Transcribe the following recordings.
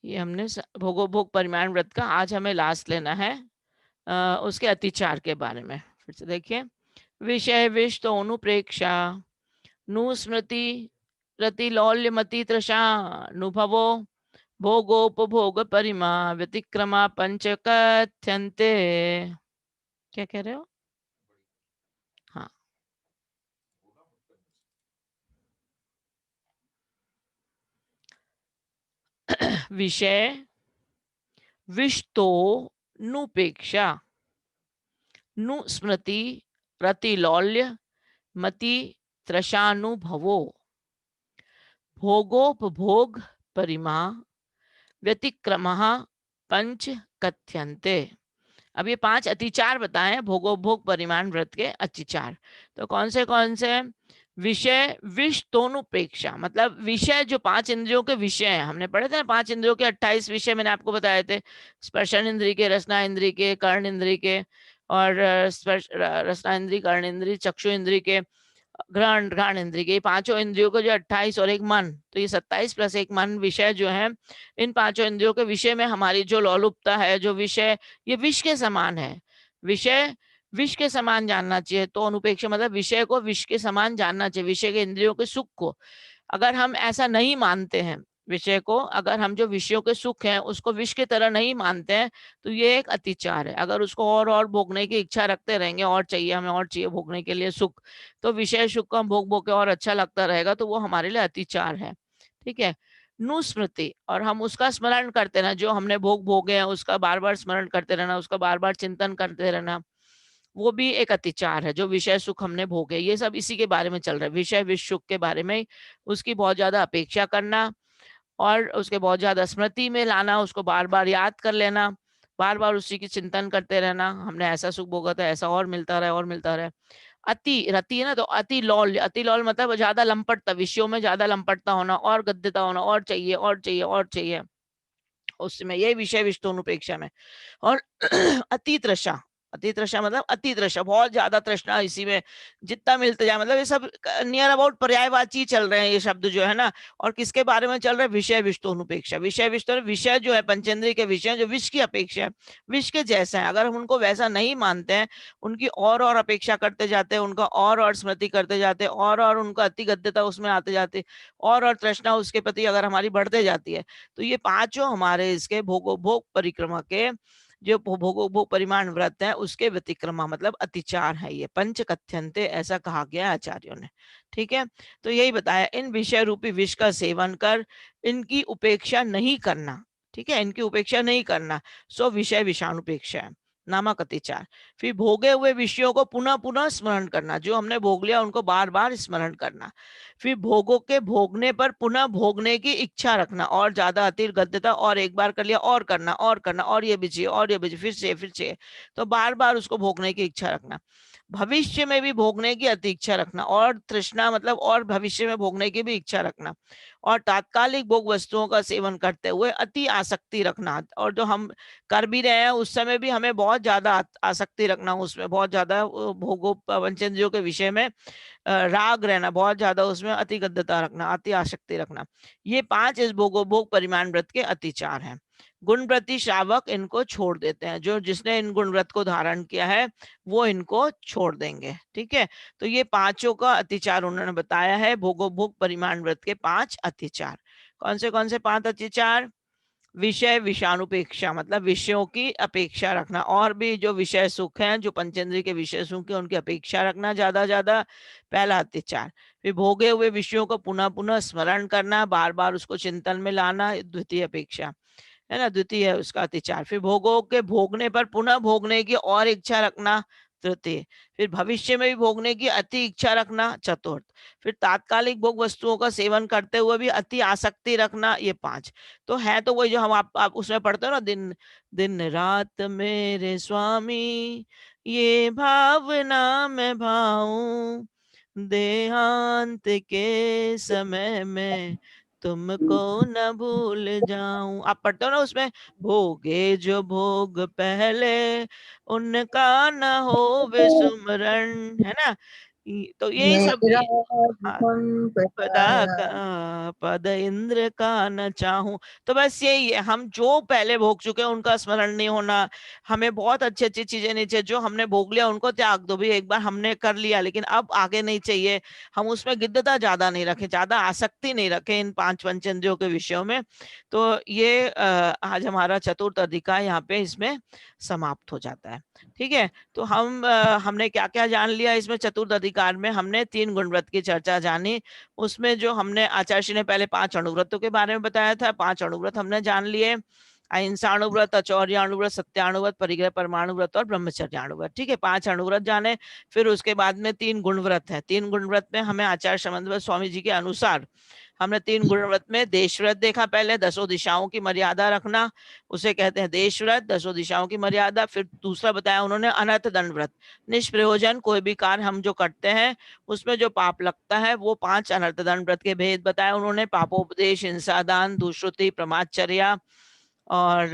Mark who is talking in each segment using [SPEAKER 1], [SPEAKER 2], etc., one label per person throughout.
[SPEAKER 1] ये हमने भोगोपभोग परिमाण व्रत का आज हमें लास्ट लेना है। उसके अतिचार के बारे में फिर से देखिए। विषय विष तो अनुप्रेक्षा नु स्मृति रति लौल्यमति तृषा नुभवो भोगोपभोग परिमा व्यतिक्रमा पंच कथ्यन्ते। क्या कह रहे हो? हाँ। विषय विष तो नुपेक्षा नु स्मृति रति लौल्य मति त्रशानुभवो भोगोपभोग परिमा व्यतिक्रमः पंच कथ्यन्ते। अब ये 5 अतिचार बताए हैं भोगोपभोग परिमाण व्रत के अतिचार। तो कौन से? विषय विष तोनुपेक्षा, मतलब विषय जो 5 इंद्रियों के विषय हैं, हमने पढ़े थे ना 5 इंद्रियों के 28 विषय मैंने आपको बताए थे। स्पर्शन इंद्री के, रसना इंद्री के, कर्ण इंद्री के, और स्पर्श रसना इंद्री, कर्ण इंद्री, चक्षु इंद्री के, घ्राण घ्राण इंद्रिय के, पांचों इंद्रियों को जो 28 और एक मन, तो ये 27 प्लस एक मन विषय जो है, इन पांचों इंद्रियों के विषय में हमारी जो लोलुपता है, जो विषय, ये विष के समान है। विषय विष के समान जानना चाहिए। तो अनुपेक्षा मतलब विषय को विष के समान जानना चाहिए, विषय के इंद्रियों के सुख को। अगर हम ऐसा नहीं मानते हैं विषय को, अगर हम जो विषयों के सुख हैं उसको विष की तरह नहीं मानते हैं, तो ये एक अतिचार है। अगर उसको और भोगने की इच्छा रखते रहेंगे, और चाहिए हमें, और चाहिए भोगने के लिए सुख, तो विषय सुख को हम भोग भोग के और अच्छा लगता रहेगा, तो वो हमारे लिए अतिचार है। ठीक है। नुस्मृति, और हम उसका स्मरण करते रहना, जो हमने भोग भोगे हैं उसका बार बार स्मरण करते रहना, उसका बार बार चिंतन करते रहना, वो भी एक अतिचार है। जो विषय सुख हमने भोगे, ये सब इसी के बारे में चल रहा है, विषय विष सुख के बारे में। उसकी बहुत ज्यादा अपेक्षा करना, और उसके बहुत ज्यादा स्मृति में लाना, उसको बार बार याद कर लेना, बार बार उसी की चिंतन करते रहना, हमने ऐसा सुख भोगा था, ऐसा और मिलता रहे, और मिलता रहे। अति रति है ना, तो अति लौल्य, अति लौल मतलब ज्यादा लंपटता, विषयों में ज्यादा लंपटता होना, और गद्यता होना, और चाहिए और चाहिए और चाहिए, उसमें ये विषय विष्णुपेक्षा में। और अति तृषा, अति तृषा मतलब अति तृषा, बहुत ज्यादा तृष्णा इसी में, जितना मिलते जाए, मतलब ये सब नियर अबाउट पर्यायवाची चल रहे हैं ये शब्द जो है ना। और किसके बारे में चल रहा है? विषय विष्णुपेक्षा। विषय विष्णु, विषय जो है पंचेंद्रिय के विषय जो विष की अपेक्षा है, विष के जैसा है, अगर हम उनको वैसा नहीं मानते हैं, उनकी और अपेक्षा करते जाते हैं, उनका और स्मृति करते जाते हैं, और उनका अति गद्यता उसमें आते जाते, और तृष्णा उसके प्रति अगर हमारी बढ़ते जाती है, तो ये पांचों हमारे इसके भोग परिक्रमा के, जो भोग परिमाण व्रत है उसके व्यतिक्रमा मतलब अतिचार है, ये पंच कथ्यन्ते ऐसा कहा गया आचार्यों ने। ठीक है। तो यही बताया, इन विषय रूपी विष का सेवन कर इनकी उपेक्षा नहीं करना। ठीक है, इनकी उपेक्षा नहीं करना, सो विषय विषाणुपेक्षा है, नामक अतिचार। फिर भोगे हुए विषयों को पुनः पुनः स्मरण करना, जो हमने भोग लिया उनको बार बार स्मरण करना। फिर भोगों के भोगने पर पुनः भोगने की इच्छा रखना, और ज्यादा अति गद्यता, और एक बार कर लिया और करना और करना, और ये भी चाहिए और ये भी चाहिए, फिर से, तो बार बार उसको भोगने की इच्छा रखना। भविष्य में भी भोगने की अति इच्छा रखना, और तृष्णा मतलब और भविष्य में भोगने की भी इच्छा रखना। और तात्कालिक भोग वस्तुओं का सेवन करते हुए अति आसक्ति रखना, और जो हम कर भी रहे हैं उस समय भी हमें बहुत ज्यादा आसक्ति रखना, उसमें बहुत ज्यादा भोगों पंचेंद्रियों के विषय में राग रहना, बहुत ज्यादा उसमें अति गद्यता रखना, अति आसक्ति रखना। ये 5 इस भोग परिमाण व्रत के अतिचार हैं। गुण व्रती श्रावक इनको छोड़ देते हैं, जो जिसने इन गुण व्रत को धारण किया है वो इनको छोड़ देंगे। ठीक है। तो ये पांचों का अतिचार उन्होंने बताया है, भोग परिमाण व्रत के 5 अतिचार। कौन से 5 अतिचार? विषय विषानुपेक्षा मतलब विषयों की अपेक्षा रखना, और भी जो विषय सुख हैं, जो पंचेंद्रिय के विषय सुख है उनकी अपेक्षा रखना ज्यादा ज्यादा, पहला अत्याचार। फिर भोगे हुए विषयों को पुनः पुनः स्मरण करना, बार बार उसको चिंतन में लाना, द्वितीय अपेक्षा है ना, द्वितीय है उसका अतिचार। फिर भोगों के भोगने पर पुनः भोगने की और इच्छा रखना, तृतीय। फिर भविष्य में भी भोगने की अति इच्छा रखना, चतुर्थ। फिर तात्कालिक भोग वस्तुओं का सेवन करते हुए भी अति आसक्ति रखना, ये 5। तो है तो वही जो हम आप उसमें पढ़ते हो ना, दिन दिन रात मेरे स्वामी ये भावना मैं भाऊं, देहांत के समय में तुमको न भूल जाऊं। आप पढ़ते हो ना उसमें, भोगे जो भोग पहले उनका न हो विस्मरण, है ना। तो यही सब
[SPEAKER 2] मेरा
[SPEAKER 1] हाँ, पदा
[SPEAKER 2] संप्रदाय।
[SPEAKER 1] का पद इंद्र का न चाहूं। तो बस यही है, हम जो पहले भोग चुके हैं उनका स्मरण नहीं होना। हमें बहुत अच्छी अच्छी चीजें नहीं चाहिए, जो हमने भोग लिया उनको त्याग दो भी, एक बार हमने कर लिया लेकिन अब आगे नहीं चाहिए। हम उसमें गिद्धता ज्यादा नहीं रखें, ज्यादा आसक्ति नहीं रखें इन पांच पंचेंद्रियों के विषयों में। तो ये आज हमारा चतुर्थ अध्याय यहाँ पे इसमें समाप्त हो जाता है। ठीक है, तो हमने क्या क्या जान लिया इसमें चतुर्थ अधिकार में। हमने 3 गुणव्रत की चर्चा जानी, उसमें जो हमने आचार्य श्री ने पहले 5 अणुव्रतों के बारे में बताया था, 5 अणुव्रत हमने जान लिए, अहिंसाणुव्रत, अचौर्याणुव्रत, सत्याणुव्रत, परिग्रह परमाणुव्रत और ब्रह्मचर्याणुव्रत। ठीक है, 5 अणुव्रत जाने। फिर उसके बाद में 3 गुणव्रत है। 3 गुणव्रत में हमें आचार्य समन्वय स्वामी जी के अनुसार हमने 3 गुणव्रत में देश व्रत देखा, पहले 10 दिशाओं की मर्यादा रखना, उसे कहते हैं देश व्रत, 10 दिशाओं की मर्यादा। फिर दूसरा बताया उन्होंने अनर्थ दंड व्रत, निष्प्रयोजन कोई भी कार्य हम जो करते हैं उसमें जो पाप लगता है, वो 5 अनर्थ दंड व्रत के भेद बताए उन्होंने, पापोपदेश, हिंसा दान, दुष्कृति, प्रमादचर्या और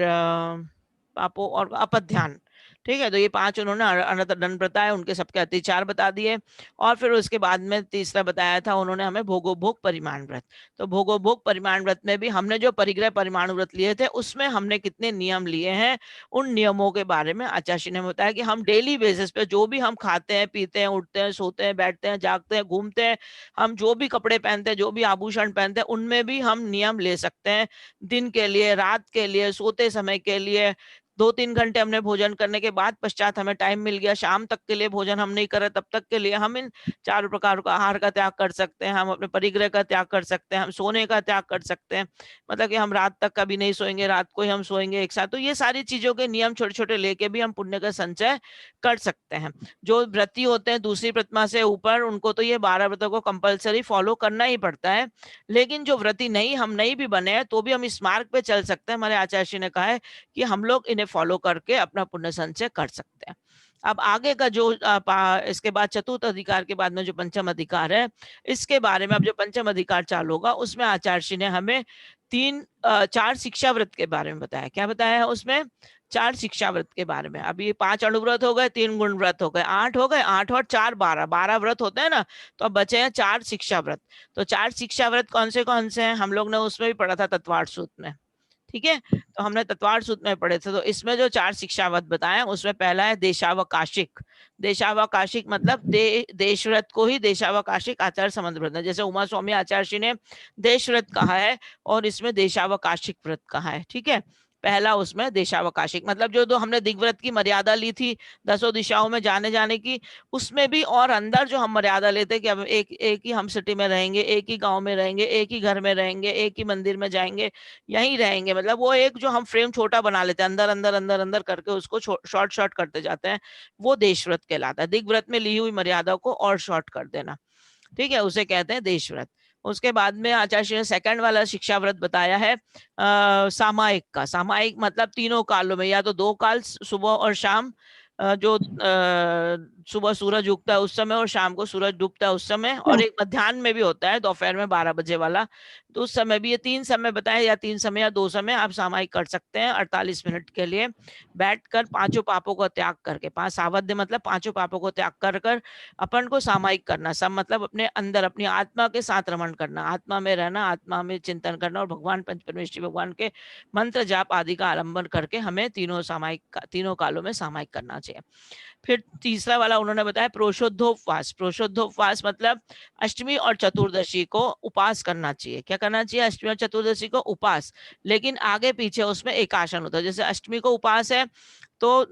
[SPEAKER 1] पापों और अपध्यान। ठीक है, तो ये 5 उन्होंने अनर्थ दंड बताए, उनके सबके अतिचार बता दिए। और फिर उसके बाद में तीसरा बताया था उन्होंने हमें भोगोभोग परिमाण व्रत। तो भोगोभोग परिमाण व्रत में भी हमने जो परिग्रह परिमाण व्रत लिए थे उसमें हमने कितने नियम लिए हैं, उन नियमों के बारे में आचार्य ने बताया कि हम डेली बेसिस पे जो भी हम खाते हैं, पीते हैं, उठते हैं, सोते हैं, बैठते हैं, जागते हैं, घूमते हैं, हम जो भी कपड़े पहनते हैं, जो भी आभूषण पहनते हैं, उनमें भी हम नियम ले सकते हैं। दिन के लिए, रात के लिए, सोते समय के लिए, 2-3 घंटे हमने भोजन करने के बाद पश्चात हमें टाइम मिल गया, शाम तक के लिए भोजन हम नहीं कर रहे, तब तक के लिए हम इन 4 प्रकार का आहार का त्याग कर सकते हैं, हम अपने परिग्रह का त्याग कर सकते हैं, हम सोने का त्याग कर सकते हैं, मतलब कि हम रात तक कभी नहीं सोएंगे, रात को ही हम सोएंगे एक साथ। तो ये सारी चीजों के नियम छोटे छोटे लेके भी हम पुण्य का संचय कर सकते हैं। जो व्रती होते हैं दूसरी प्रतिमा से ऊपर, उनको तो ये 12 व्रतों को कंपलसरी फॉलो करना ही पड़ता है। लेकिन जो व्रती नहीं, हम नहीं भी बने हैं तो भी हम इस मार्ग पे चल सकते हैं। हमारे आचार्य जी ने कहा है कि हम लोग इन्हें फॉलो करके अपना पुण्य संचय कर सकते हैं। अब आगे का जो इसके बाद चतुर्थ अधिकार के बाद में जो पंचम अधिकार है, इसके बारे में अब जो पंचम अधिकार चालू होगा उसमें आचार्य जी ने हमें 4 शिक्षा व्रत के बारे में बताया। क्या बताया है उसमें? 4 शिक्षा व्रत के बारे में। अब ये 5 अणुव्रत हो गए, 3 गुण व्रत हो गए, 8 हो गए, 8 और 4 12, 12 व्रत होते हैं ना। तो अब बचे हैं 4 शिक्षा व्रत। तो 4 शिक्षा व्रत कौन से हैं? हम लोग ने उसमें भी पढ़ा था तत्वार्थ सूत्र में। ठीक है, तो हमने तत्वार्थ सूत्र में पढ़े थे। तो इसमें जो 4 शिक्षावत बताए उसमें पहला है देशावकाशिक। देशावकाशिक मतलब देश व्रत को ही देशावकाशिक आचार संबंध व्रत है। जैसे उमा स्वामी आचार्य जी ने देश व्रत कहा है और इसमें देशावकाशिक व्रत कहा है। ठीक है, पहला उसमें देशावकाशिक मतलब जो हमने दिग्व्रत की मर्यादा ली थी 10 दिशाओं में जाने जाने की, उसमें भी और अंदर जो हम मर्यादा लेते कि अब एक एक ही हम सिटी में रहेंगे, एक ही गांव में रहेंगे, एक ही घर में रहेंगे, एक ही मंदिर में जाएंगे, यहीं रहेंगे, मतलब वो एक जो हम फ्रेम छोटा बना लेते हैं, अंदर अंदर अंदर अंदर करके उसको शॉर्ट शॉर्ट करते जाते हैं, वो देशव्रत कहलाता है। दिग्व्रत में ली हुई मर्यादा को और शॉर्ट कर देना, ठीक है, उसे कहते हैं देशव्रत। उसके बाद में आचार्य ने सेकंड वाला शिक्षा व्रत बताया है सामायिक का। सामायिक मतलब तीनों कालों में, या तो 2 काल सुबह और शाम, जो सुबह सूरज उगता है उस समय और शाम को सूरज डूबता है उस समय, और एक मध्याह्न में भी होता है दोपहर में 12 बजे वाला, तो उस समय भी। ये 3 समय बताए, या 3 समय या 2 समय आप सामायिक कर सकते हैं 48 मिनट के लिए बैठकर, पांचों पापों को त्याग करके। 5 सावध्य मतलब पांचों पापों को त्याग कर कर अपन को सामायिक करना। सब मतलब अपने अंदर अपनी आत्मा के साथ रमण करना, आत्मा में रहना, आत्मा में चिंतन करना, और भगवान पंच परमेश्वरी भगवान के मंत्र जाप आदि का आलंबन करके हमें तीनों कालों में सामायिक करना चाहिए। फिर तीसरा वाला उन्होंने बताया प्रोशोद्धोपवास। प्रोशोद्धोपवास मतलब अष्टमी और चतुर्दशी को उपास करना चाहिए। क्या करना चाहिए? अष्टमी और चतुर्दशी को उपास, लेकिन आगे पीछे उसमें एकासन होता है। जैसे अष्टमी को उपास है तो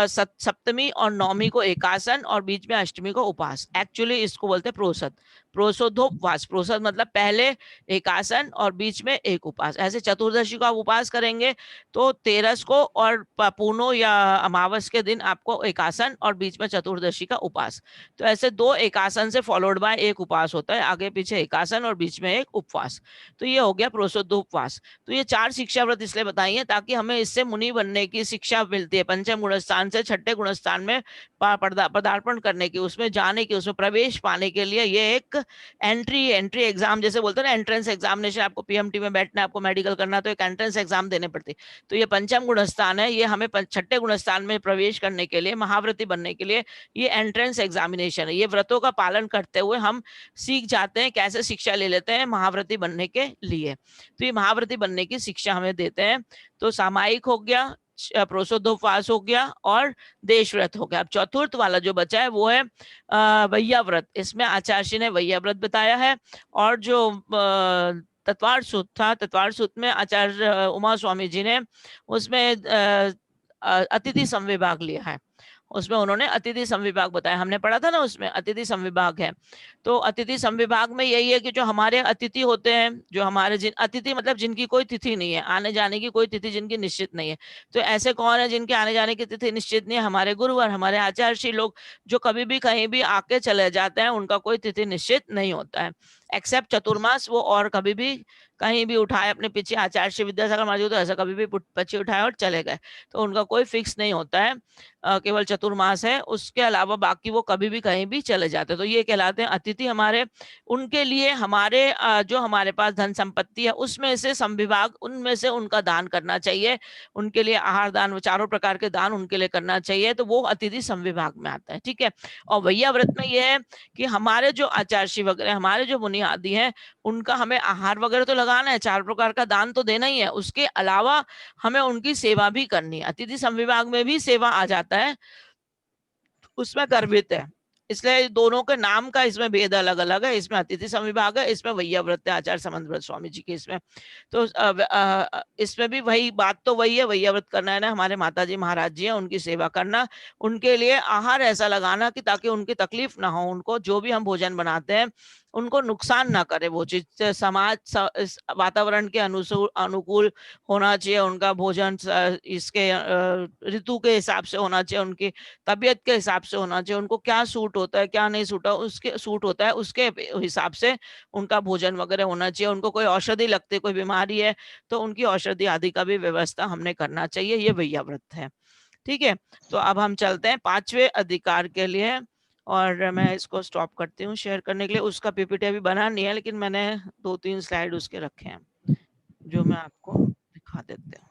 [SPEAKER 1] सप्तमी और नौमी को एकासन और बीच में अष्टमी को उपास, एक्चुअली इसको बोलते हैं प्रोसद। प्रोसोद्धोपवास, प्रोसद मतलब पहले एकासन और बीच में एक उपास। ऐसे चतुर्दशी को आप उपास करेंगे तो तेरस को और पूर्णो या अमावस के दिन आपको एकासन और बीच में चतुर्दशी का उपास। तो ऐसे 2 एकासन से फॉलोड बाय एक उपास होता है, आगे पीछे एकासन और बीच में एक उपवास। तो ये हो गया प्रोशुद्ध उपवास। तो ये 4 शिक्षा व्रत इसलिए बताई है ताकि हमें इससे मुनि बनने की शिक्षा मिलती है। पंचम गुणस्थान से छठे गुणस्थान में पदार्पण करने की, उसमें जाने की, उसमें प्रवेश पाने के लिए ये एक एंट्री एग्जाम जैसे बोलते हैं ना, एंट्रेंस एग्जामिनेशन। आपको पीएमटी में बैठना है, आपको मेडिकल करना, तो एक एंट्रेंस एग्जाम देने पड़ती है। तो ये पंचम गुणस्थान है, ये हमें छठे गुणस्थान में प्रवेश करने के लिए महाव्रती बनने के लिए ये एंट्रेंस एग्जामिनेशन है। ये व्रतों का पालन करते हुए हम सीख जाते हैं, कैसे शिक्षा ले लेते हैं महाव्रती बनने के लिए। तो ये महाव्रती बनने की शिक्षा हमें देते हैं। तो सामायिक हो गया, प्रोसोदोपवास हो गया और देशव्रत हो गया। अब चतुर्थ वाला जो बचा है वो है वैया व्रत। इसमें आचार्य ने वैया व्रत बताया है। और जो तत्वार सूत था, तत्वार सूत में आचार्य उमा स्वामी जी ने उसमें अतिथि संविभाग लिया है। उसमें उन्होंने अतिथि संविभाग बताया, हमने पढ़ा था ना उसमें अतिथि संविभाग है। तो अतिथि संविभाग में यही है कि जो हमारे अतिथि होते हैं, जो हमारे अतिथि मतलब जिनकी कोई तिथि नहीं है, आने जाने की कोई तिथि जिनकी निश्चित नहीं है। तो ऐसे कौन है जिनके आने जाने की तिथि निश्चित नहीं है? हमारे गुरुवर, हमारे आचार्य लोग, जो कभी भी कहीं भी आके चले जाते हैं, उनका कोई तिथि निश्चित नहीं होता है। एक्सेप्ट चतुर्मास, वो और कभी भी कहीं भी उठाए अपने पीछे, आचार्य विद्यासागर महाराज तो ऐसा कभी भी पीछे उठाए और चले गए, तो उनका कोई फिक्स नहीं होता है। केवल चतुर्मास है, उसके अलावा बाकी वो कभी भी कहीं भी चले जाते हैं। तो ये कहलाते हैं अतिथि हमारे। उनके लिए हमारे जो हमारे पास धन संपत्ति है उसमें से संविभाग, उनमें से उनका दान करना चाहिए। उनके लिए आहार दान, चारों प्रकार के दान उनके लिए करना चाहिए, तो वो अतिथि संविभाग में आता है। ठीक है। और वैया व्रत में यह है कि हमारे जो आचार्य वगैरह, हमारे जो मुनि आदि हैं, उनका हमें आहार वगैरह तो लगाना है, चार प्रकार का दान तो देना ही है, उसके अलावा हमें उनकी सेवा भी करनी है। अतिथि संविभाग में भी सेवा आ जाता है, उसमें गर्भित है। इसलिए दोनों के नाम का इसमें भेद अलग अलग है। इसमें अतिथि संविभाग है, इसमें वैया व्रत है आचार्य समंत व्रत स्वामी जी के। इसमें तो इसमें भी वही बात तो वही है, वैया व्रत करना है ना, हमारे माता जी महाराज जी हैं, उनकी सेवा करना, उनके लिए आहार ऐसा लगाना कि ताकि उनकी तकलीफ ना हो, उनको जो भी हम भोजन बनाते हैं उनको नुकसान ना करे वो चीज। समाज वातावरण के अनुकूल होना चाहिए उनका भोजन, इसके ऋतु के हिसाब से होना चाहिए, उनकी तबीयत के हिसाब से होना चाहिए, उनको क्या सूट होता है क्या नहीं सूट होता है उसके हिसाब से उनका भोजन वगैरह होना चाहिए। उनको कोई औषधि लगती है, कोई बीमारी है, तो उनकी औषधि आदि का भी व्यवस्था हमने करना चाहिए। ये वैया व्रत है। ठीक है। तो अब हम चलते हैं पांचवें अधिकार के लिए, और मैं इसको स्टॉप करती हूँ शेयर करने के लिए। उसका पीपीटी अभी बना नहीं है, लेकिन मैंने 2-3 स्लाइड उसके रखे हैं जो मैं आपको दिखा देते हूँ।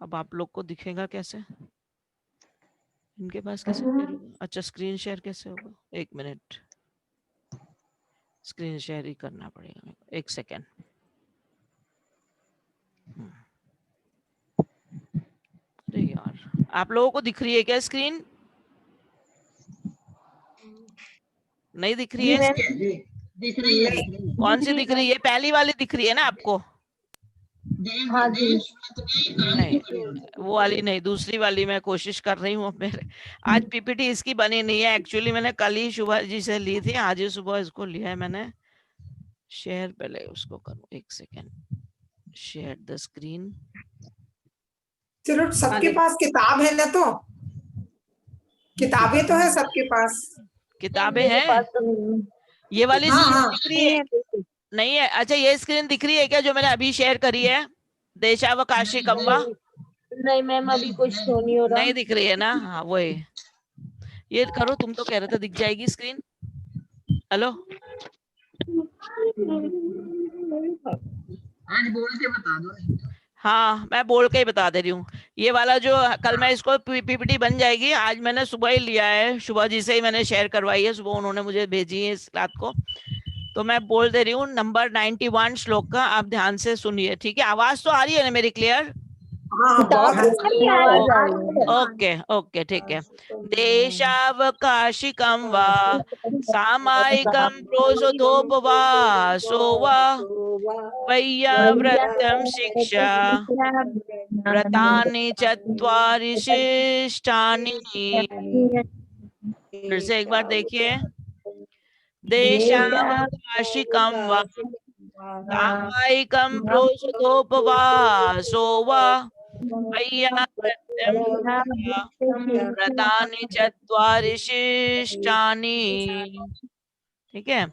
[SPEAKER 1] अब आप लोग को दिखेगा कैसे, इनके पास कैसे शेयर होगा? अच्छा, स्क्रीन शेयर कैसे होगा? 1 मिनट, स्क्रीन शेयर ही करना पड़ेगा मेरे को, 1 सेकेंड। अरे यार, आप लोगों को दिख रही है क्या स्क्रीन? नहीं दिख रही है?
[SPEAKER 2] दिख रही है।
[SPEAKER 1] कौन सी दिख रही है? पहली वाली दिख रही है ना आपको?
[SPEAKER 2] हाँ जी।
[SPEAKER 1] नहीं, वो वाली नहीं, दूसरी वाली मैं कोशिश कर रही हूँ। मेरे आज पीपीटी इसकी बनी नहीं है एक्चुअली, मैंने कल ही सुबह जी से ली थी, आज ही सुबह इसको लिया है मैंने। शेयर पहले उसको करूँ, 1 सेकेंड, शेयर द स्क्रीन।
[SPEAKER 3] चलो, सबके पास किताब है ना? तो किताबें तो है सबके पास,
[SPEAKER 1] किताबें हैं। ये वाली
[SPEAKER 3] हाँ,
[SPEAKER 1] दिख रही है? नहीं है? अच्छा, ये स्क्रीन दिख रही है क्या जो मैंने अभी शेयर करी है, देशावकाशी कव्वा?
[SPEAKER 2] नहीं मैम, अभी कुछ शो नहीं हो रहा।
[SPEAKER 1] नहीं दिख रही है ना? हाँ वही, ये करो, तुम तो कह रहे थे दिख जाएगी स्क्रीन। हेलो,
[SPEAKER 2] आज बोल के बता दो।
[SPEAKER 1] हाँ मैं बोल के ही बता दे रही हूँ। ये वाला जो कल मैं इसको पीपीटी बन जाएगी, आज मैंने सुबह ही लिया है, सुबह जी से ही मैंने शेयर करवाई है, सुबह उन्होंने मुझे भेजी है इस रात को। तो मैं बोल दे रही हूँ नंबर 91 श्लोक का, आप ध्यान से सुनिए। ठीक है? आवाज तो आ रही है ना मेरी क्लियर? ओके ओके, ठीक है। देशावकाशिकं वा सामायिकं प्रोसोदोपवासो वा वैयाव्रतं शिक्षा व्रतानि चत्वारि शिष्टानि। फिर से एक बार देखिए, देशावकाशिकं वा सामायिकं प्रोसोदोपवासो वा वैयाव्रतं व्रतानि चत्वारि शिष्टानि। ठीक है?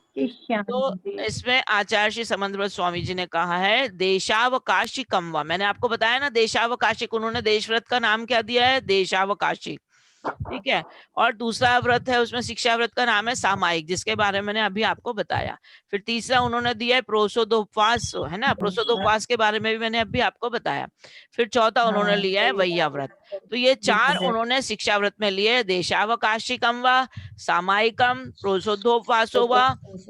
[SPEAKER 1] तो इसमें आचार्य श्री समंत व्रत स्वामी जी ने कहा है देशावकाशिकं वा। मैंने आपको बताया ना देशावकाशिक, उन्होंने देश व्रत का नाम क्या दिया है? देशावकाशी। ठीक है। और दूसरा व्रत है, उसमें शिक्षा व्रत का नाम है सामायिक, जिसके बारे में मैंने अभी आपको बताया। फिर तीसरा उन्होंने दिया है प्रोसोदोपवास, है ना, प्रोसोदोपवास के बारे में भी मैंने अभी आपको बताया। फिर चौथा उन्होंने लिया है वैया व्रत। तो ये चार उन्होंने शिक्षा व्रत में लिए, देशावकाशिकम व सामायिकम, प्रोसोदोपवासो व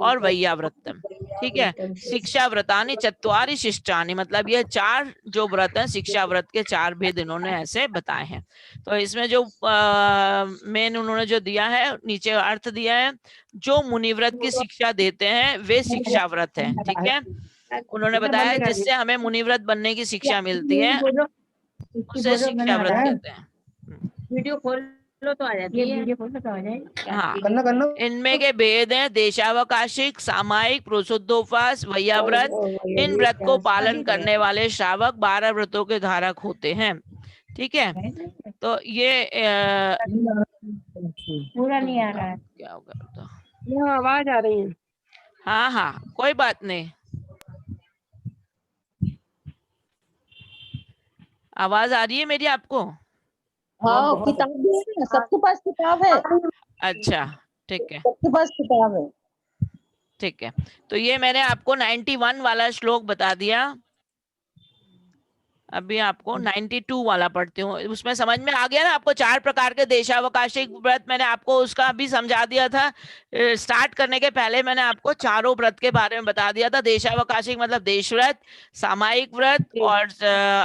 [SPEAKER 1] और वैया व्रतम। ठीक है। शिक्षा व्रतानि चत्वारि शिष्टानि, मतलब ये चार जो व्रत है शिक्षा व्रत के चार भेद इन्होंने ऐसे बताए हैं। तो इसमें जो मेन उन्होंने जो दिया है, नीचे अर्थ दिया है, जो मुनिव्रत की शिक्षा देते हैं वे शिक्षा व्रत है। ठीक है। उन्होंने बताया जिससे हमें मुनिव्रत बनने की शिक्षा मिलती है, उसे शिक्षा व्रत कहते हैं।
[SPEAKER 2] वीडियो खोल लो तो आ जाती है, वीडियो खोल लो तो आ जाएगी।
[SPEAKER 1] हाँ, इनमें के भेद हैं देशावकाशिक, सामायिक, प्रोसुद्धोपवास, वैया व्रत। इन व्रत को पालन करने वाले श्रावक 12 व्रतों के धारक होते हैं। ठीक है। तो ये
[SPEAKER 2] पूरा नहीं आ रहा है,
[SPEAKER 1] क्या होगा तो,
[SPEAKER 2] यहाँ आवाज आ रही है।
[SPEAKER 1] हाँ हाँ कोई बात नहीं, आवाज आ रही है मेरी आपको?
[SPEAKER 2] हाँ, किताब भी है ना, सबके पास किताब है।
[SPEAKER 1] अच्छा ठीक है,
[SPEAKER 2] सबके पास किताब है।
[SPEAKER 1] ठीक है। तो ये मैंने आपको 91 वाला श्लोक बता दिया, अभी आपको 92 वाला पढ़ती हूँ। उसमें समझ में आ गया ना आपको? 4 प्रकार के देशावकाशिक व्रत मैंने आपको उसका भी समझा दिया था। स्टार्ट करने के पहले मैंने आपको चारों व्रत के बारे में बता दिया था। देशावकाशिक मतलब देश व्रत, सामायिक व्रत और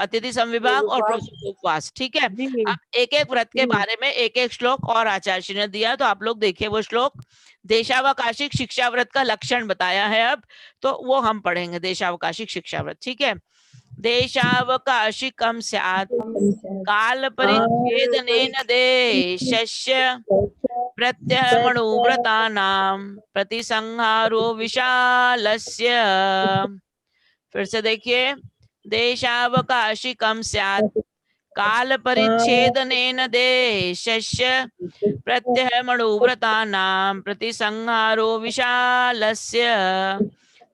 [SPEAKER 1] अतिथि संविभाग और उपवास। ठीक है। अब एक एक व्रत के बारे में एक एक श्लोक और आचार्य जी ने दिया, तो आप लोग देखिए वो श्लोक। देशावकाशिक शिक्षा व्रत का लक्षण बताया है अब, तो वो हम पढ़ेंगे, देशावकाशिक शिक्षा व्रत। ठीक है। देशावकाशिकं स्यात् काल परिच्छेदनेन देशस्य प्रत्यहमणुव्रतानां प्रतिसंहारो विशालस्य। फिर से देखिए, देशावकाशिकं स्यात् काल परिच्छेदनेन देशस्य प्रत्यहमणुव्रतानां प्रतिसंहारो विशालस्य।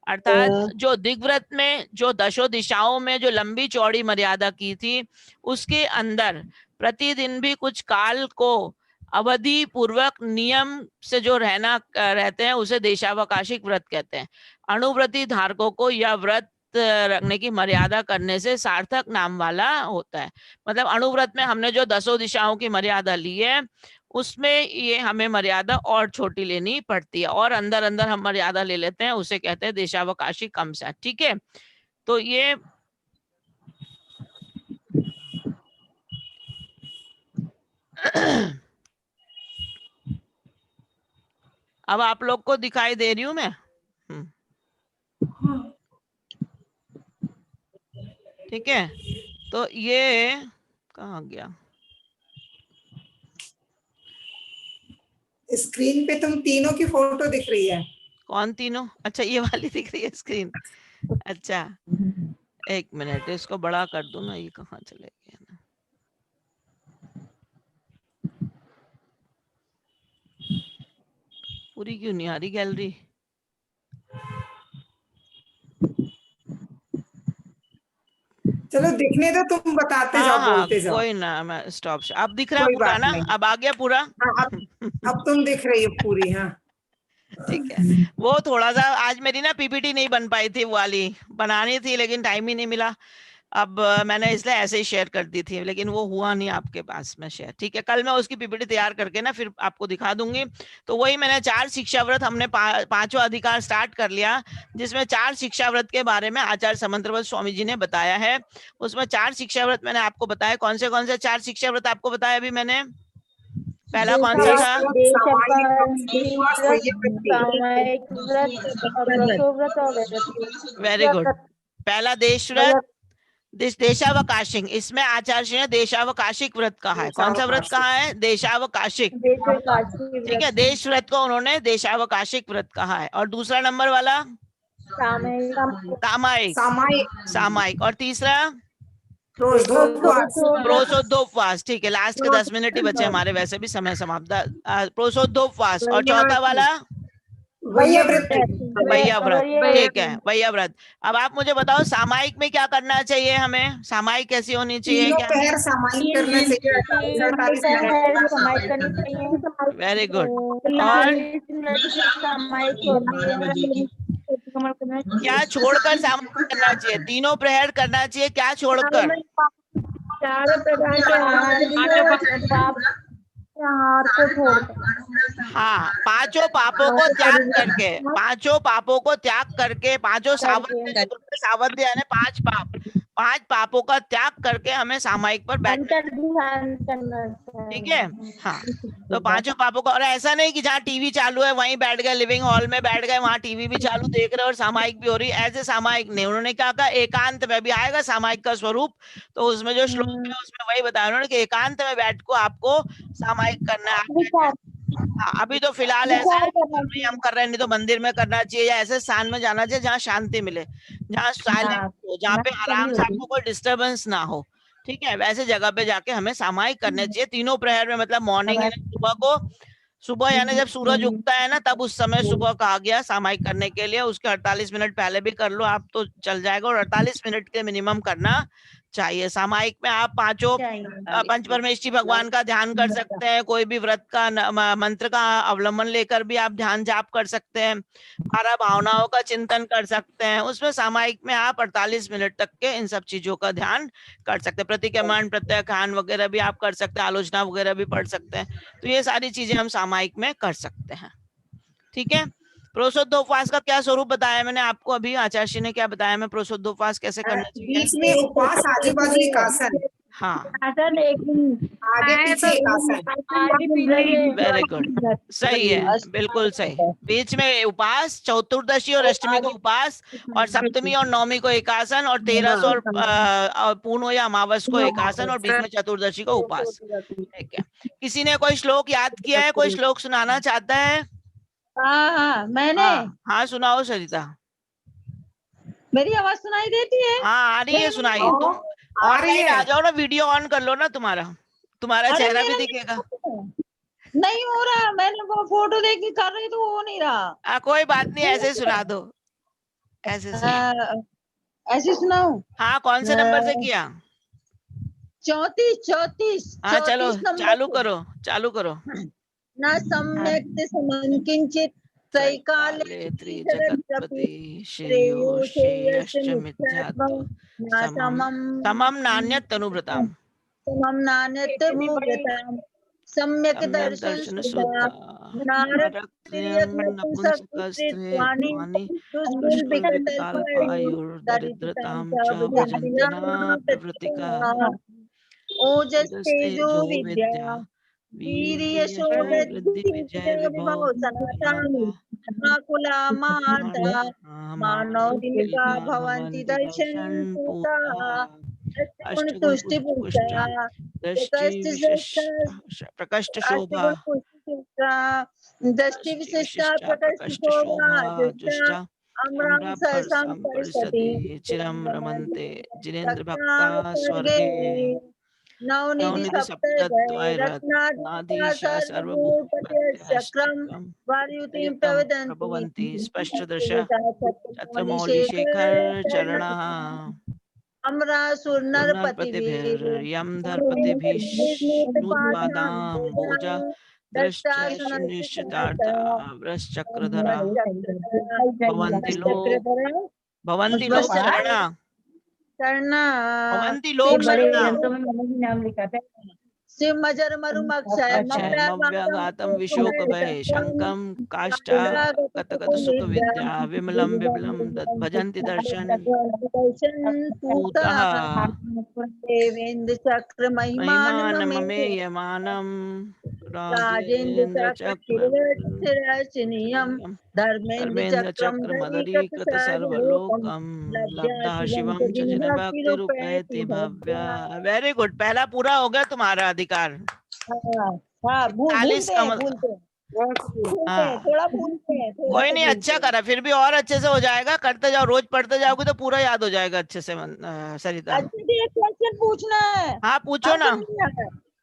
[SPEAKER 1] अर्थात जो दिग्व्रत में जो दशों दिशाओं में जो लंबी चौड़ी मर्यादा की थी, उसके अंदर प्रतिदिन भी कुछ काल को अवधि पूर्वक नियम से जो रहते हैं उसे देशावकाशिक व्रत कहते हैं। अणुव्रती धारकों को यह व्रत रखने की मर्यादा करने से सार्थक नाम वाला होता है। मतलब अणुव्रत में हमने जो दसों दिशाओं की मर्यादा ली है, उसमें ये हमें मर्यादा और छोटी लेनी पड़ती है, और अंदर अंदर हम मर्यादा ले लेते हैं, उसे कहते हैं देशावकाशी कम सा। ठीक है। तो ये अब आप लोग को दिखाई दे रही हूं मैं? ठीक है। तो ये कहाँ गया?
[SPEAKER 3] स्क्रीन पे तुम तीनों की फोटो दिख रही है।
[SPEAKER 1] कौन तीनों? अच्छा ये वाली दिख रही है स्क्रीन। अच्छा एक मिनट, इसको बड़ा कर दूं ना, ये कहाँ चले गए ना। पूरी क्यों नहीं आ रही गैलरी?
[SPEAKER 3] चलो दिखने दो, तुम बताते जाओ,
[SPEAKER 1] हाँ
[SPEAKER 3] बोलते जाओ।
[SPEAKER 1] कोई ना, मैं स्टॉप। अब दिख रहा है
[SPEAKER 3] कोई
[SPEAKER 1] पूरा
[SPEAKER 3] बात
[SPEAKER 1] ना?
[SPEAKER 3] नहीं।
[SPEAKER 1] अब आ गया पूरा?
[SPEAKER 3] हाँ, अब तुम दिख रही हो पूरी। हाँ
[SPEAKER 1] ठीक है। वो थोड़ा सा आज मेरी ना पीपीटी नहीं बन पाई थी, वो वाली बनानी थी लेकिन टाइम ही नहीं मिला। अब मैंने इसलिए ऐसे ही शेयर कर दी थी, लेकिन वो हुआ नहीं आपके पास में शेयर। ठीक है, कल मैं उसकी पीपीटी तैयार करके ना फिर आपको दिखा दूंगी। तो वही मैंने 4 शिक्षा व्रत, हमने 5वां अधिकार स्टार्ट कर लिया, जिसमें 4 शिक्षा व्रत के बारे में आचार्य समंतव्रत स्वामी जी ने बताया है। उसमें 4 शिक्षा व्रत मैंने आपको बताया। कौन से 4 शिक्षा व्रत आपको बताया अभी मैंने? पहला कौन सा था? Very good. पहला देश व्रत, देशावकाशिक। इसमें आचार्य ने देशावकाशिक व्रत कहा है। कौन सा व्रत कहा है? देशावकाशिक। ठीक है, देश व्रत को उन्होंने देशावकाशिक व्रत कहा है। और दूसरा नंबर वाला सामायिक। सामायिक। और तीसरा प्रोसोद्धोपवास। ठीक है, लास्ट के 10 मिनट ही बचे हमारे, वैसे भी समय समाप्त। प्रोसोद्धोपवास। और चौथा वाला
[SPEAKER 3] वैयाव्रत।
[SPEAKER 1] वैयाव्रत, ठीक है, वैयाव्रत। अब आप मुझे बताओ सामायिक में क्या करना चाहिए हमें, सामायिक कैसी होनी चाहिए
[SPEAKER 3] तीनों
[SPEAKER 1] क्या?
[SPEAKER 3] पैर सामायिक करना चाहिए 48 मिनट।
[SPEAKER 1] Very good. और क्या छोड़कर सामायिक करना चाहिए? तीनों प्रहर करना चाहिए, क्या छोड़कर?
[SPEAKER 2] चारों प्रकार के आहार को छोड़कर।
[SPEAKER 1] हाँ, पांचों पापों को त्याग करके, पांचों पापों को त्याग करके, पांचों सावध्य, सावध्य यानी 5 पाप, 5 पापों का त्याग करके हमें सामायिक पर बैठना, ठीक है? हाँ, तो 5 पापों का। और ऐसा नहीं कि जहाँ टीवी चालू है वहीं बैठ गए, लिविंग हॉल में बैठ गए, वहां टीवी भी चालू देख रहे और सामायिक भी हो रही, ऐसे सामायिक नहीं। उन्होंने क्या कहा, एकांत में भी आएगा सामायिक का स्वरूप। तो उसमें जो श्लोक है उसमें वही बताया उन्होंने कि एकांत में बैठ को आपको सामायिक करना है। हाँ, अभी तो फिलहाल ऐसा है घर में हम कर रहे हैं, नहीं तो मंदिर में करना चाहिए, या ऐसे स्थान में जाना चाहिए जहाँ शांति मिले, जहाँ साइलेंट हो, जहाँ पे आराम से आपको कोई डिस्टरबेंस ना हो, ठीक है? वैसे जगह पे जाके हमें सामायिक करने चाहिए तीनों प्रहर में। मतलब मॉर्निंग यानी सुबह को, सुबह यानी जब सूरज उगता है ना, तब उस समय सुबह कहा गया सामायिक करने के लिए। उसके 48 मिनट पहले भी कर लो आप तो चल जाएगा, और 48 मिनट के मिनिमम करना चाहिए। सामायिक में आप पांचों पंच परमेष्ठी भगवान का ध्यान कर सकते हैं, कोई भी व्रत का मंत्र का अवलंबन लेकर भी आप ध्यान जाप कर सकते हैं, 12 भावनाओं का चिंतन कर सकते हैं। उसमें सामायिक में आप 48 मिनट तक के इन सब चीजों का ध्यान कर सकते हैं। प्रतिक्रमण, प्रत्याख्यान वगैरह भी आप कर सकते हैं, आलोचना वगैरह भी पढ़ सकते हैं। तो ये सारी चीजें हम सामायिक में कर सकते हैं, ठीक है? प्रोशोद्धोपवास का क्या स्वरूप बताया मैंने आपको अभी, आचार्य ने क्या बताया हमें प्रोशोद्धोपवास कैसे करना चाहिए?
[SPEAKER 3] बीच में उपवास, आजू बाजू एक आसन,
[SPEAKER 1] हाँ,
[SPEAKER 3] आगे पीछे एक आसन।
[SPEAKER 1] वेरी गुड, सही है, बिल्कुल सही। बीच में उपास, चतुर्दशी और अष्टमी को उपास, और सप्तमी और नवमी को एक आसन, और 13 और पूर्ण या अमावस को एक आसन, और बीच में चतुर्दशी को उपास, ठीक है? किसी ने कोई श्लोक याद किया है? कोई श्लोक सुनाना चाहता है?
[SPEAKER 2] हाँ, मैंने।
[SPEAKER 1] हाँ, सुनाओ सरिता।
[SPEAKER 2] मेरी आवाज सुनाई देती है?
[SPEAKER 1] हाँ, आ रही है, सुनाइए। तुम ऑनलाइन आ जाओ ना, वीडियो ऑन कर लो ना, तुम्हारा चेहरा भी दिखेगा।
[SPEAKER 2] नहीं हो रहा, मैंने वो फोटो देख के कर रही तो हो नहीं रहा।
[SPEAKER 1] कोई बात नहीं, ऐसे सुना दो, ऐसे सुना।
[SPEAKER 2] ऐसे सुनाऊं?
[SPEAKER 1] हाँ, कौन से नंबर से किया?
[SPEAKER 2] 34।
[SPEAKER 1] हाँ, चलो
[SPEAKER 2] नंबर
[SPEAKER 1] चालू करो।
[SPEAKER 2] न सम्यक् समं किंचित त्रैकाले
[SPEAKER 1] त्रिजगत्पति श्रेयो श्रेयश्च मिथ्यात्व समम नान्यत् तनुभृताम्
[SPEAKER 2] समं नान्यत् तनुभृताम् सम्यक् दर्शन शुद्धा
[SPEAKER 1] दरिद्रतां च भजन्ति न प्रवृत्तिका
[SPEAKER 2] ओजस्तेजो विद्या वीर्यशोधि विजय विभव सनातन आकुला माता मानव तिलका भवन्ति दर्शन पूता तुष्टि पुष्टा
[SPEAKER 1] प्रकष्ट शोभा
[SPEAKER 2] दृष्टि विशिष्टा प्रकष्ट शोभा जुष्टा अमरं संपरिषति
[SPEAKER 1] चिरं रमन्ते जिनेन्द्र भक्ता स्वर्गे
[SPEAKER 2] नवनिधि सप्तद्वैरत्नाधीशा सर्वभूतपतिश्चक्रं वायुतिं
[SPEAKER 1] प्रभवन्ति स्पष्टदर्श छत्रमौलिशेखर चरणः
[SPEAKER 2] अमरासुरनरपतिभिर्यं
[SPEAKER 1] धर्पतिभिश्नुत्पादाम्बोजा दृष्टाशुनिश्चितार्था वृश्चक्रधरा भवन्ति लोक शरणा भवन्ति लोक शरणा
[SPEAKER 2] नाम लिखा था शिव मजर
[SPEAKER 1] मव्याघातं विशोक भय शंकं काष्ठा गतगत सुख विद्या विमलं विमलं भजन्ति दर्शन पूतः
[SPEAKER 2] देवेन्द्र
[SPEAKER 1] महिमानममेयमानं राजेन्द्र धर्मेन्द्र चक्रमदरीकृत सर्वलोकं लब्धा शिवं च जिनभक्तिरुपैति भव्या। वेरी गुड, पहला पूरा हो गया तुम्हारा अधिकार। 40 का
[SPEAKER 2] थोड़ा भूलते हैं,
[SPEAKER 1] कोई नहीं, अच्छा करा, फिर भी और अच्छे से हो जाएगा। करते जाओ, रोज पढ़ते जाओगे तो पूरा याद हो जाएगा अच्छे से। सरिता,
[SPEAKER 2] एक क्वेश्चन पूछना है।
[SPEAKER 1] हाँ, पूछो ना,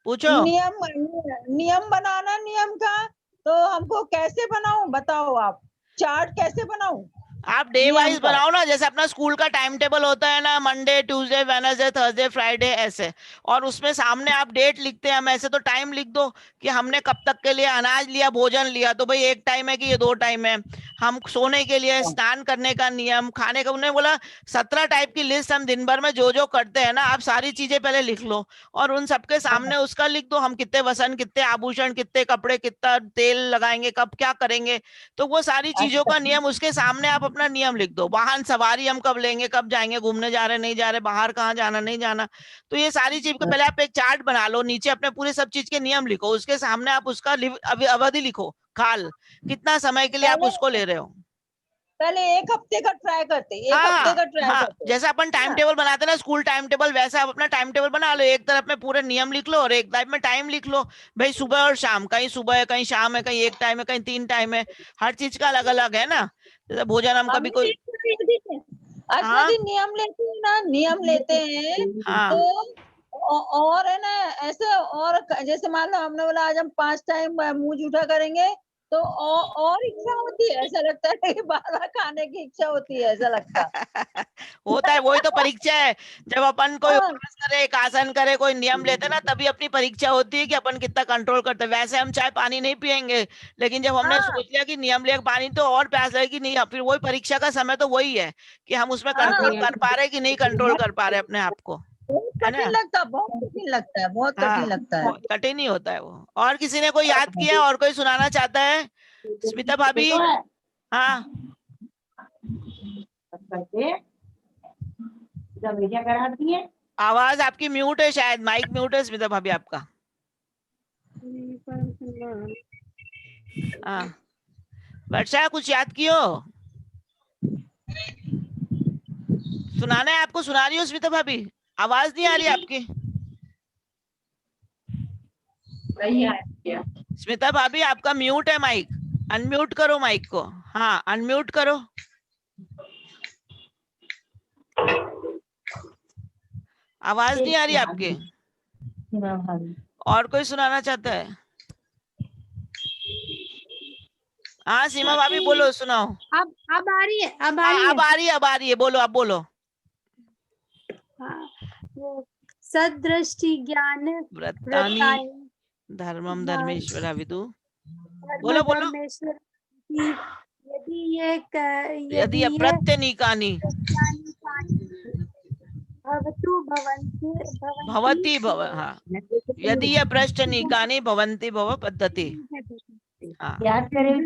[SPEAKER 1] पूछो।
[SPEAKER 2] नियम बनाना, नियम का तो हमको कैसे बनाऊं बताओ आप। चार्ट कैसे बनाऊं?
[SPEAKER 1] आप डे
[SPEAKER 2] नियम
[SPEAKER 1] वाइज
[SPEAKER 2] का।
[SPEAKER 1] बनाओ ना, जैसे अपना स्कूल का टाइम टेबल होता है ना, Monday Tuesday Wednesday Thursday Friday ऐसे, और उसमें सामने आप डेट लिखते हैं, हम ऐसे तो टाइम लिख दो कि हमने कब तक के लिए अनाज लिया, भोजन लिया, तो भाई एक टाइम है कि ये 2 टाइम है। हम सोने के लिए, स्नान करने का नियम, खाने का, उन्होंने बोला 17 टाइप की लिस्ट हम दिन भर में जो जो करते हैं ना, आप सारी चीजें पहले लिख लो और उन सबके सामने उसका लिख दो, हम कितने वसन, कितने आभूषण, कितने कपड़े, कितना तेल लगाएंगे, कब क्या करेंगे, तो वो सारी चीजों का नियम उसके सामने आप अपना नियम लिख दो। वाहन सवारी हम कब लेंगे, कब जाएंगे, घूमने जा रहे नहीं जा रहे, बाहर कहाँ जाना नहीं जाना, तो ये सारी चीज का पहले आप एक चार्ट बना लो, नीचे अपने पूरे सब चीज के नियम लिखो, उसके सामने आप उसका अवधि लिखो, काल कितना समय के लिए आप
[SPEAKER 2] पहले
[SPEAKER 1] उसको ले रहे हो।
[SPEAKER 2] पहले 1 हफ्ते का ट्राई करते, 1 हफ्ते
[SPEAKER 1] हाँ
[SPEAKER 2] का ट्राई
[SPEAKER 1] हाँ,
[SPEAKER 2] करते।
[SPEAKER 1] जैसा अपन टाइम टेबल बनाते हैं ना, स्कूल टाइम टेबल, वैसा आप अपना टाइम टेबल बना लो, एक तरफ में पूरे नियम लिख लो और एक तरफ में टाइम लिख लो, भाई सुबह और शाम, कहीं सुबह है कहीं शाम है, कहीं एक टाइम है कहीं 3 टाइम है, हर चीज का अलग अलग है ना, जैसे भोजन हम कभी कोई।
[SPEAKER 2] अच्छा
[SPEAKER 1] हाँ
[SPEAKER 2] दी, नियम लेते हैं ना, नियम लेते हैं तो
[SPEAKER 1] हाँ
[SPEAKER 2] और है ना ऐसे, और जैसे मान लो हमने बोला आज हम 5 टाइम मुंह जूठा करेंगे, तो और इच्छा होती है, ऐसा लगता है कि बार-बार खाने की इच्छा होती है, ऐसा लगता है।
[SPEAKER 1] होता है, वही तो परीक्षा है, जब अपन कोई
[SPEAKER 2] हाँ,
[SPEAKER 1] उपवास करे, एक आसन करे, कोई नियम लेते ना, तभी अपनी परीक्षा होती है कि अपन कितना कंट्रोल करते हैं। वैसे हम चाहे पानी नहीं पिएंगे, लेकिन जब हमने
[SPEAKER 2] हाँ,
[SPEAKER 1] सोच लिया कि नियम लिया पानी, तो और प्यास लगेगी नहीं, फिर वही परीक्षा का समय तो वही है कि हम उसमें
[SPEAKER 2] हाँ।
[SPEAKER 1] कंट्रोल कर पा रहे कि नहीं कंट्रोल कर पा रहे अपने आप को,
[SPEAKER 2] बहुत
[SPEAKER 1] है
[SPEAKER 2] कठिन
[SPEAKER 1] ना।
[SPEAKER 2] लगता है, बहुत कठिन लगता है, बहुत कठिन
[SPEAKER 1] हाँ,
[SPEAKER 2] लगता है।
[SPEAKER 1] बहुत कठिन ही होता है वो। और किसी ने कोई याद किया, और कोई सुनाना चाहता है? स्मिता भाभी। हाँ, आवाज आपकी म्यूट है, शायद माइक म्यूट है स्मिता भाभी आपका। हाँ, वर्षा कुछ याद कियो, सुनाना है आपको, सुना रही हो स्मिता भाभी, आवाज नहीं आ रही आपकी। स्मिता भाभी आपका म्यूट है माइक, अनम्यूट करो माइक को। हाँ, अनम्यूट करो। आवाज नहीं आ रही आपकी। और कोई सुनाना चाहता है? हाँ सीमा भाभी बोलो, सुनाओ।
[SPEAKER 4] अब आ रही है, अब आ
[SPEAKER 1] हाँ
[SPEAKER 4] रही है।
[SPEAKER 1] अब आ रही है, अब आ रही है, बोलो, अब बोलो।
[SPEAKER 4] हाँ, वो सदृष्टि ज्ञान
[SPEAKER 1] व्रतानि
[SPEAKER 4] वृत्तानि
[SPEAKER 1] धर्मम
[SPEAKER 4] हाँ,
[SPEAKER 1] धर्मेश्वरा विदु।
[SPEAKER 4] धर्म
[SPEAKER 1] बोलो बोलो।
[SPEAKER 4] धर्मेश्वर की यदि ये
[SPEAKER 1] यदि
[SPEAKER 4] यदि ये
[SPEAKER 1] अप्रत्यनीकानि
[SPEAKER 4] सत्यानि कानि भवतु भवन्ति
[SPEAKER 1] भवति भव, हाँ, यदि ये प्रश्ननीकानि भवन्ति भव पद्धति। हाँ
[SPEAKER 2] याद करें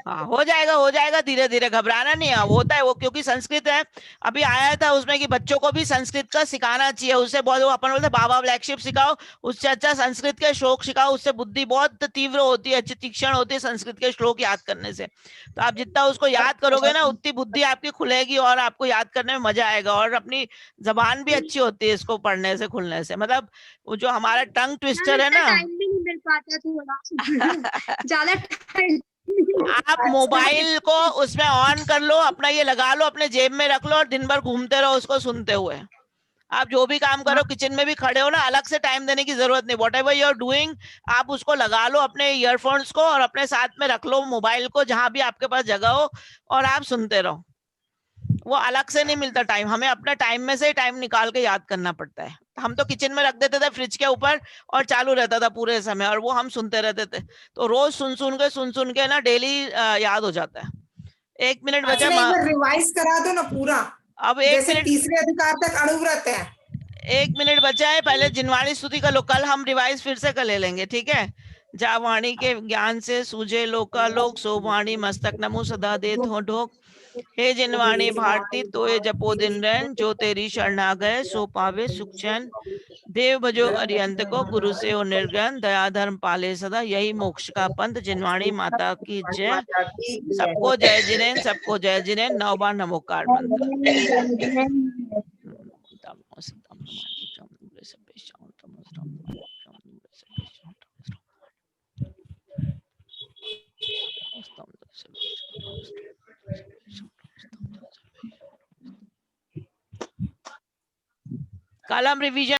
[SPEAKER 1] हाँ, हो जाएगा धीरे धीरे, घबराना नहीं है, होता है वो, क्योंकि संस्कृत है। अभी आया था उसमें कि बच्चों को भी संस्कृत का सिखाना चाहिए, उससे बहुत, वो अपन बोलते बाबा ब्लैक शिप सिखाओ, उससे अच्छा संस्कृत के श्लोक सिखाओ, उससे बुद्धि बहुत तीव्र होती है, अच्छी तीक्ष्ण होती है संस्कृत के श्लोक याद करने से। तो आप जितना उसको याद करोगे ना, उतनी बुद्धि आपकी खुलेगी और आपको याद करने में मजा आएगा, और अपनी जबान भी अच्छी होती है इसको पढ़ने से, खुलने से, मतलब वो जो हमारा टंग ट्विस्टर है ना।
[SPEAKER 4] टाइम भी नहीं मिल पाता थोड़ा ज्यादा टाइम।
[SPEAKER 1] आप मोबाइल को उसमें ऑन कर लो, अपना ये लगा लो, अपने जेब में रख लो और दिन भर घूमते रहो उसको सुनते हुए। आप जो भी काम करो, किचन में भी खड़े हो ना, अलग से टाइम देने की जरूरत नहीं, whatever you are doing, आप उसको लगा लो अपने ईयरफोन्स को और अपने साथ में रख लो मोबाइल को, जहां भी आपके पास जगह हो, और आप सुनते रहो। वो अलग से नहीं मिलता टाइम, हमें अपने टाइम में से टाइम निकाल के याद करना पड़ता है। हम तो किचन में रख देते थे फ्रिज के ऊपर और चालू रहता था पूरे समय, और वो हम सुनते रहते थे, तो रोज सुन सुन के ना डेली याद हो जाता है। 1 मिनट बचा।
[SPEAKER 3] अच्छा, एक बार रिवाइज करा दो ना पूरा,
[SPEAKER 1] अब 1
[SPEAKER 3] जैसे
[SPEAKER 1] मिनट,
[SPEAKER 3] तीसरे अधिकार तक अणुव्रत है।
[SPEAKER 1] 1 मिनट बचा है, पहले जिनवाणी स्तुति का लो, कल हम रिवाइज फिर से कर ले लेंगे, ठीक है। जा वाणी के ज्ञान से सूझे लोकालोक, सो वाणी मस्तक नमो सदा दे थो ढोक। हे जिनवाणी भारती तोय जपो दिन रैन, जो तेरी शरण आ गए सो पावे सुख चैन। देव भजो अरियंत को, गुरु से हो निर्गन, दया धर्म पाले सदा, यही मोक्ष का पंथ। जिनवाणी माता की जय। सबको जय जिनेन, सबको जय जिनेन, 9 बार नमोकार मंत्र। कल हम रिवीजन